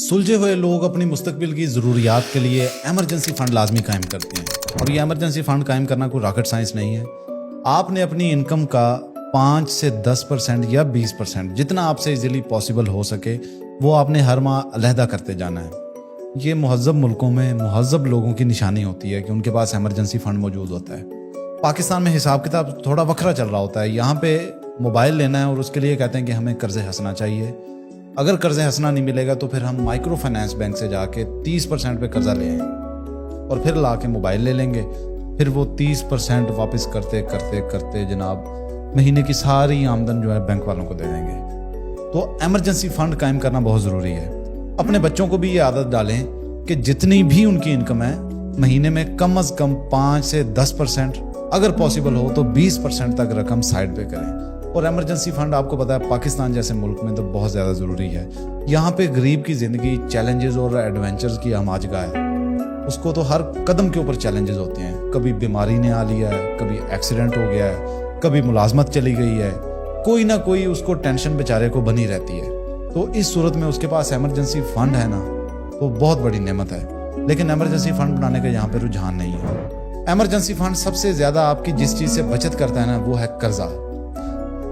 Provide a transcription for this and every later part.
सुलझे हुए लोग अपनी मुस्तकबिल की ज़रूरियात के लिए एमरजेंसी फ़ंड लाजमी कायम करते हैं। और ये एमरजेंसी फ़ंड कायम करना कोई रॉकेट साइंस नहीं है। आपने अपनी इनकम का 5 से 10% या 20% जितना आपसे इजीली पॉसिबल हो सके वो आपने हर माह अलहदा करते जाना है। ये मुहज़्ज़ब मुल्कों में मुहज़्ज़ब लोगों की निशानी होती है कि उनके पास एमरजेंसी फ़ंड मौजूद होता है। पाकिस्तान में हिसाब किताब थोड़ा वखरा चल रहा होता है। यहाँ पे मोबाइल लेना है और उसके लिए कहते हैं कि हमें कर्ज़े हंसना चाहिए। अगर कर्ज़े हंसना नहीं मिलेगा तो फिर हम माइक्रो फाइनेंस बैंक से जाके 30% पे कर्ज़ा ले आएंगे और फिर ला के मोबाइल ले लेंगे। फिर वो 30% वापस करते करते करते जनाब महीने की सारी आमदन जो है बैंक वालों को दे देंगे। तो एमरजेंसी फ़ंड कायम करना बहुत ज़रूरी है। अपने बच्चों को भी ये आदत डालें कि जितनी भी उनकी इनकम है महीने में कम से कम 5 से 10%, अगर पॉसिबल हो तो 20% तक रकम साइड पे करें। और एमरजेंसी फ़ंड आपको पता है पाकिस्तान जैसे मुल्क में तो बहुत ज़्यादा ज़रूरी है। यहाँ पे गरीब की ज़िंदगी चैलेंजेस और एडवेंचर्स की आमाजगाह है। उसको तो हर कदम के ऊपर चैलेंजेस होते हैं। कभी बीमारी ने आ लिया है, कभी एक्सीडेंट हो गया है, कभी मुलाजमत चली गई है, कोई ना कोई उसको टेंशन बेचारे को बनी रहती है। तो इस सूरत में उसके पास एमरजेंसी फ़ंड है ना तो बहुत बड़ी नेमत है। लेकिन एमरजेंसी फ़ंड बनाने का यहाँ पे रुझान नहीं है। एमरजेंसी फ़ंड सबसे ज़्यादा आपकी जिस चीज़ से बचत करता है ना वो है कर्जा।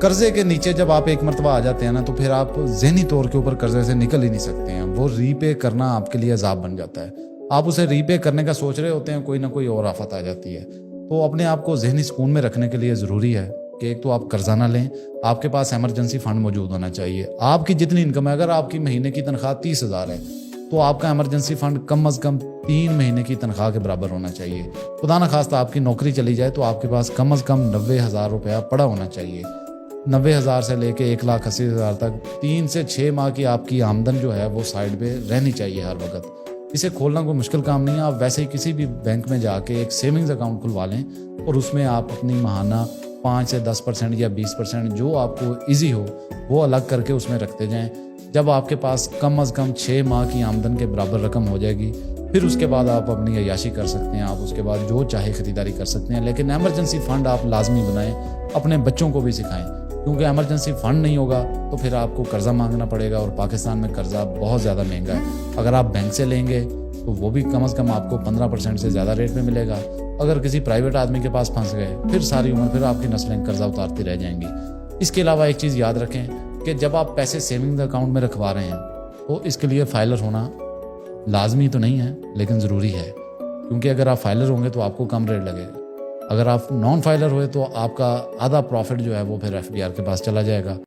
कर्जे के नीचे जब आप एक मरतबा आ जाते हैं ना तो फिर आप ज़हनी तौर के ऊपर कर्जे से निकल ही नहीं सकते हैं। वो रीपे करना आपके लिए अजाब बन जाता है। आप उसे रीपे करने का सोच रहे होते हैं, कोई ना कोई और आफत आ जाती है। तो अपने आप को ज़हनी सुकून में रखने के लिए ज़रूरी है कि एक तो आप कर्जा ना लें, आपके पास एमरजेंसी फ़ंड मौजूद होना चाहिए। आपकी जितनी इनकम है, अगर आपकी महीने की तनख्वाह 30,000 है तो आपका एमरजेंसी फ़ंड कम से कम 3 महीने की तनख्वाह के बराबर होना चाहिए। खुदा न खास्ता आपकी नौकरी चली जाए तो आपके पास कम 90,000 रुपया पड़ा होना चाहिए। 90,000 से लेके 1,80,000 तक 3 से 6 माह की आपकी आमदन जो है वो साइड पे रहनी चाहिए हर वक्त। इसे खोलना कोई मुश्किल काम नहीं है। आप वैसे ही किसी भी बैंक में जाके एक सेविंग्स अकाउंट खुलवा लें और उसमें आप अपनी माहाना 5 से 10% या 20% जो आपको ईजी हो वो अलग करके उसमें रखते जाएं। जब आपके पास कम से कम 6 माह की आमदन के बराबर रकम हो जाएगी फिर उसके बाद आप अपनी अय्याशी कर सकते हैं। आप उसके बाद जो चाहे ख़रीदारी कर सकते हैं। लेकिन एमरजेंसी फ़ंड आप लाजमी बनाएं, अपने बच्चों को भी सिखाएं, क्योंकि एमरजेंसी फ़ंड नहीं होगा तो फिर आपको कर्ज़ा मांगना पड़ेगा और पाकिस्तान में कर्ज़ा बहुत ज़्यादा महंगा है। अगर आप बैंक से लेंगे तो वो भी कम से कम आपको 15% से ज़्यादा रेट में मिलेगा। अगर किसी प्राइवेट आदमी के पास फंस गए फिर सारी उम्र फिर आपकी नस्लें कर्ज़ा उतारती रह जाएंगी। इसके अलावा एक चीज़ याद रखें कि जब आप पैसे सेविंग अकाउंट में रखवा रहे हैं तो इसके लिए फाइलर होना लाजमी तो नहीं है लेकिन ज़रूरी है, क्योंकि अगर आप फाइलर होंगे तो आपको कम रेट लगेगा। अगर आप नॉन फाइलर हुए तो आपका आधा प्रॉफिट जो है वो फिर FDR के पास चला जाएगा।